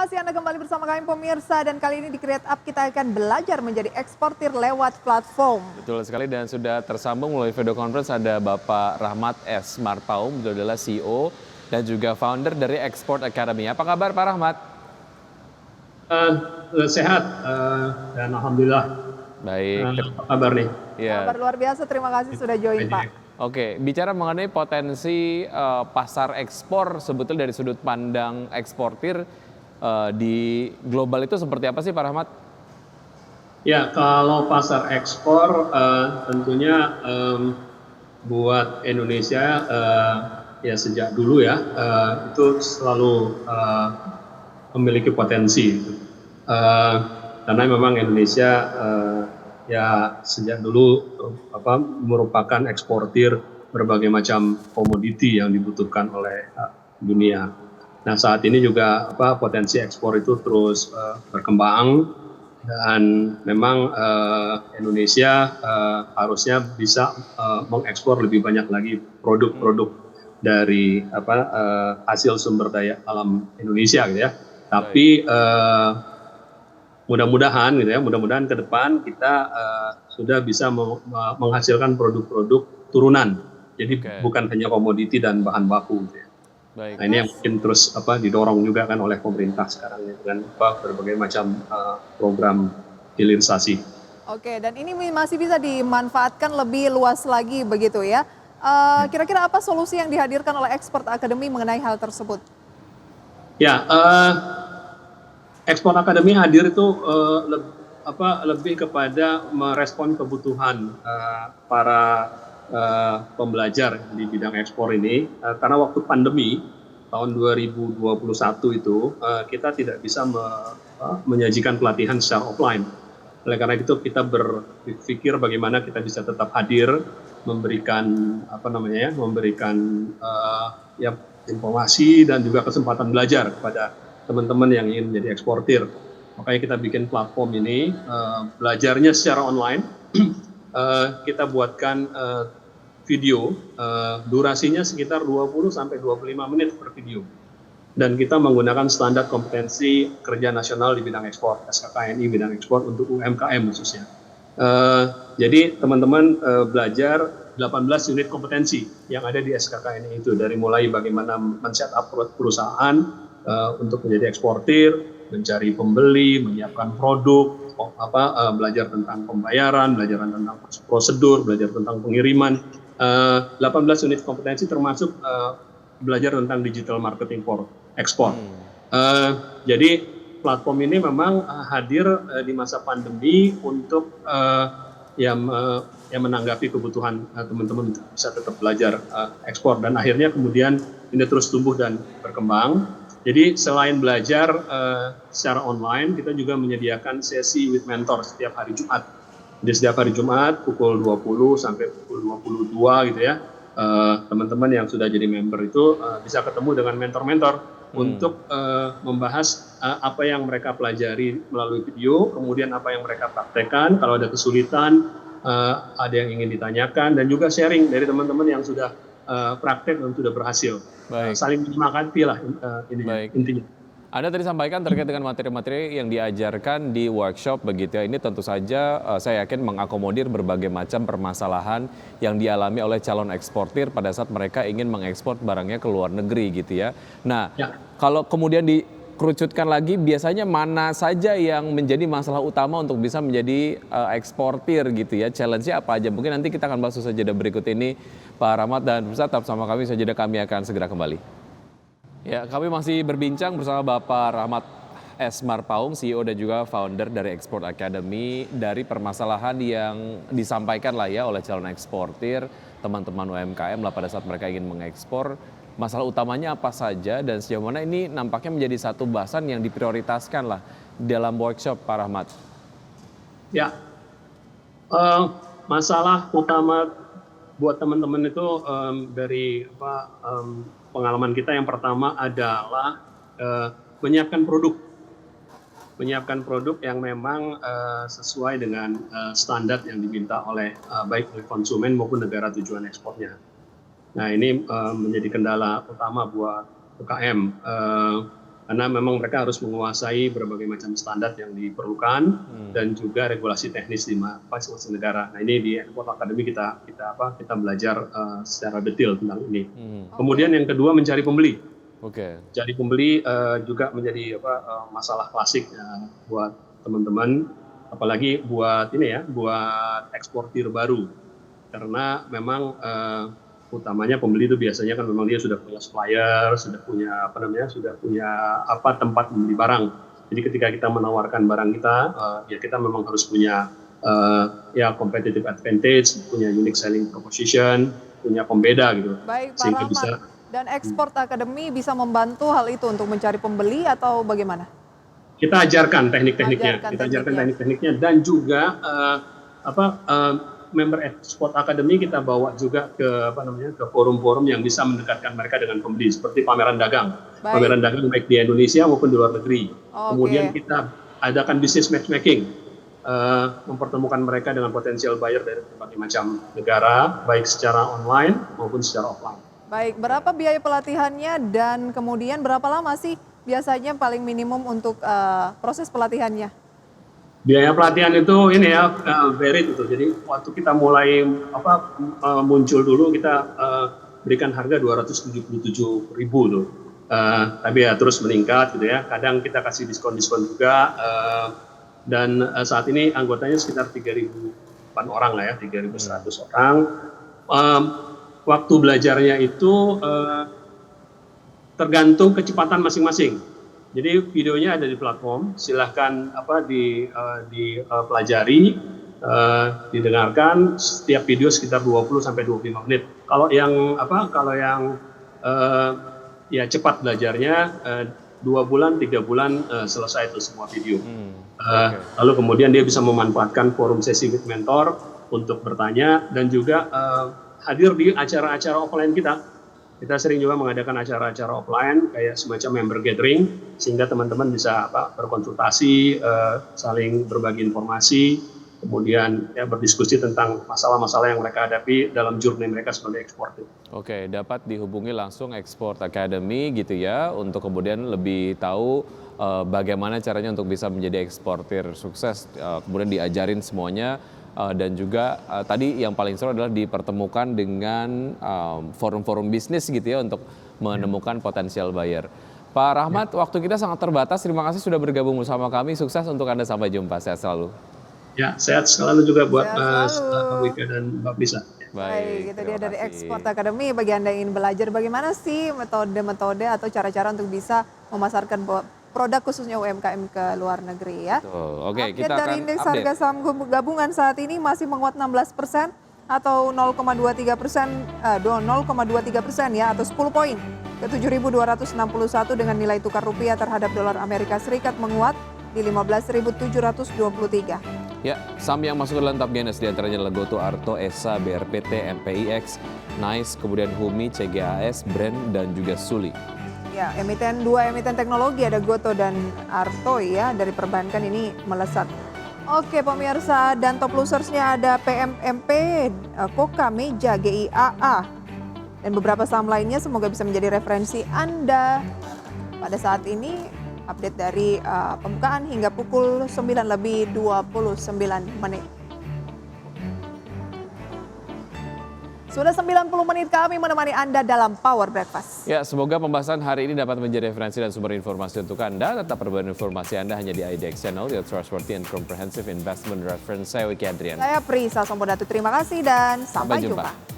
kasih Anda kembali bersama kami pemirsa, dan kali ini di Create Up kita akan belajar menjadi eksportir lewat platform. Betul sekali, dan sudah tersambung melalui video conference ada Bapak Rahmat S. Marpaung, beliau adalah CEO dan juga founder dari Export Academy. Apa kabar Pak Rahmat? Sehat dan alhamdulillah. Baik. Apa kabar nih? Ya. Kabar luar biasa, terima kasih sudah join Pak. Oke, bicara mengenai potensi pasar ekspor sebetulnya dari sudut pandang eksportir di global itu seperti apa sih Pak Rahmat? Ya, kalau pasar ekspor tentunya buat Indonesia ya sejak dulu ya itu selalu memiliki potensi. Karena memang Indonesia ya sejak dulu merupakan eksportir berbagai macam komoditi yang dibutuhkan oleh dunia. Nah, saat ini juga potensi ekspor itu terus berkembang, dan memang Indonesia harusnya bisa mengekspor lebih banyak lagi produk-produk dari hasil sumber daya alam Indonesia gitu ya. Tapi mudah-mudahan ke depan kita sudah bisa menghasilkan produk-produk turunan. Jadi bukan hanya komoditi dan bahan baku gitu ya. Baik. Nah, ini yang mungkin terus didorong juga kan oleh pemerintah sekarang ya, dengan berbagai macam program hilirisasi. Oke, dan ini masih bisa dimanfaatkan lebih luas lagi begitu ya. Kira-kira apa solusi yang dihadirkan oleh Export Academy mengenai hal tersebut? Ya, Export Academy hadir itu lebih kepada merespon kebutuhan para pembelajar di bidang ekspor ini, karena waktu pandemi tahun 2021 itu kita tidak bisa menyajikan pelatihan secara offline. Oleh karena itu kita berpikir bagaimana kita bisa tetap hadir, memberikan informasi dan juga kesempatan belajar kepada teman-teman yang ingin menjadi eksportir. Makanya kita bikin platform ini, belajarnya secara online. Kita buatkan video, durasinya sekitar 20-25 menit per video. Dan kita menggunakan standar kompetensi kerja nasional di bidang ekspor, SKKNI bidang ekspor untuk UMKM khususnya. Jadi teman-teman belajar 18 unit kompetensi yang ada di SKKNI itu, dari mulai bagaimana men-set up perusahaan untuk menjadi eksportir, mencari pembeli, menyiapkan produk, belajar tentang pembayaran, belajar tentang prosedur, belajar tentang pengiriman. 18 unit kompetensi termasuk belajar tentang digital marketing for ekspor. Jadi platform ini memang hadir di masa pandemi untuk menanggapi kebutuhan teman-teman bisa tetap belajar ekspor, dan akhirnya kemudian ini terus tumbuh dan berkembang. Jadi selain belajar secara online, kita juga menyediakan sesi with mentor setiap hari Jumat. Jadi setiap hari Jumat pukul 20 sampai pukul 22 gitu ya. Teman-teman yang sudah jadi member itu bisa ketemu dengan mentor-mentor untuk membahas apa yang mereka pelajari melalui video, kemudian apa yang mereka praktekkan, kalau ada kesulitan, ada yang ingin ditanyakan, dan juga sharing dari teman-teman yang sudah praktek dan sudah berhasil. Saling menyemangati lah intinya. Anda tadi sampaikan terkait dengan materi-materi yang diajarkan di workshop begitu ya. Ini tentu saja saya yakin mengakomodir berbagai macam permasalahan yang dialami oleh calon eksportir pada saat mereka ingin mengekspor barangnya ke luar negeri gitu ya. Nah, kalau kemudian dikerucutkan lagi, biasanya mana saja yang menjadi masalah utama untuk bisa menjadi eksportir gitu ya? Challenge-nya apa aja? Mungkin nanti kita akan bahas usaha jeda berikut ini, Pak Rahmat, dan pemirsa tetap sama kami, usaha jeda kami akan segera kembali. Ya, kami masih berbincang bersama Bapak Rahmat S. Marpaung, CEO dan juga founder dari Export Academy, dari permasalahan yang disampaikan lah ya oleh calon eksportir, teman-teman UMKM lah pada saat mereka ingin mengekspor. Masalah utamanya apa saja dan sejauh mana ini nampaknya menjadi satu bahasan yang diprioritaskan lah dalam workshop, Pak Rahmat. Ya, masalah utama buat teman-teman itu dari pengalaman kita yang pertama adalah menyiapkan produk yang memang sesuai dengan standar yang diminta oleh baik oleh konsumen maupun negara tujuan ekspornya. Nah, ini menjadi kendala utama buat UKM. karena memang mereka harus menguasai berbagai macam standar yang diperlukan dan juga regulasi teknis di masing-masing negara. Nah, ini di Export Academy kita belajar secara detail tentang ini. Kemudian yang kedua, mencari pembeli. Cari pembeli juga menjadi masalah klasik buat teman-teman, apalagi buat buat eksportir baru, karena memang utamanya pembeli itu biasanya kan memang dia sudah punya supplier, sudah punya tempat membeli barang. Jadi ketika kita menawarkan barang kita, ya kita memang harus punya competitive advantage, punya unique selling proposition, punya pembeda gitu. Baik, Pak Rahmat. Dan Export Academy bisa membantu hal itu untuk mencari pembeli atau bagaimana? Kita ajarkan teknik-tekniknya, dan juga member Export Academy kita bawa juga ke forum-forum yang bisa mendekatkan mereka dengan pembeli, seperti pameran dagang. Pameran dagang baik di Indonesia maupun di luar negeri. Kemudian kita adakan business matchmaking, mempertemukan mereka dengan potensial buyer dari berbagai macam negara, baik secara online maupun secara offline. Baik, berapa biaya pelatihannya dan kemudian berapa lama sih biasanya paling minimum untuk proses pelatihannya? Biaya pelatihan itu varied itu. Jadi waktu kita mulai muncul dulu, kita berikan harga 277.000 tuh. Tapi ya terus meningkat gitu ya. Kadang kita kasih diskon-diskon juga. Dan saat ini anggotanya sekitar 3.000-an orang lah ya, 3.100 orang. Waktu belajarnya itu tergantung kecepatan masing-masing. Jadi videonya ada di platform, silahkan dipelajari, didengarkan. Setiap video sekitar 20 sampai 25 menit. Kalau yang cepat belajarnya 2 bulan, 3 bulan selesai itu semua video. Lalu kemudian dia bisa memanfaatkan forum sesi with mentor untuk bertanya dan juga hadir di acara-acara offline kita. Kita sering juga mengadakan acara-acara offline kayak semacam member gathering, sehingga teman-teman bisa berkonsultasi, saling berbagi informasi, kemudian berdiskusi tentang masalah-masalah yang mereka hadapi dalam journey mereka sebagai eksportir. Oke, dapat dihubungi langsung Export Academy gitu ya, untuk kemudian lebih tahu bagaimana caranya untuk bisa menjadi eksportir sukses, kemudian diajarin semuanya. Dan juga tadi yang paling seru adalah dipertemukan dengan forum-forum bisnis gitu ya untuk menemukan potensial buyer. Pak Rahmat, waktu kita sangat terbatas. Terima kasih sudah bergabung bersama kami. Sukses untuk Anda, sampai jumpa. Sehat selalu. Ya, sehat selalu juga buat Mas Wika dan Mbak Lisa. Baik, itu dia dari Export Academy. Bagi Anda yang ingin belajar bagaimana sih metode-metode atau cara-cara untuk bisa memasarkan produk khususnya UMKM ke luar negeri ya. Oke, kita dari akan indeks harga saham gabungan saat ini masih menguat 16% atau 0,23% ya, atau 10 poin ke 7.261 dengan nilai tukar rupiah terhadap dolar Amerika Serikat menguat di 15.723. Ya, saham yang masuk ke dalam top gainers diantaranya adalah Goto, Arto, Esa, BRPT, MPIX, Nice, kemudian Humi, CGAS, Brand, dan juga Suli. Ya, dua emiten teknologi ada Goto dan Arto ya, dari perbankan ini melesat. Oke pemirsa, dan top losersnya ada PMMP, Koka, Meja, GIAA, dan beberapa saham lainnya. Semoga bisa menjadi referensi Anda pada saat ini. Update dari pembukaan hingga pukul 9:29. Sudah 90 menit kami menemani Anda dalam Power Breakfast. Ya, semoga pembahasan hari ini dapat menjadi referensi dan sumber informasi untuk Anda. Tetap berbagi informasi Anda hanya di IDX Channel, your trustworthy and comprehensive investment reference. Saya Wiki Adrian. Saya Prisa Sompodatu, terima kasih dan sampai jumpa.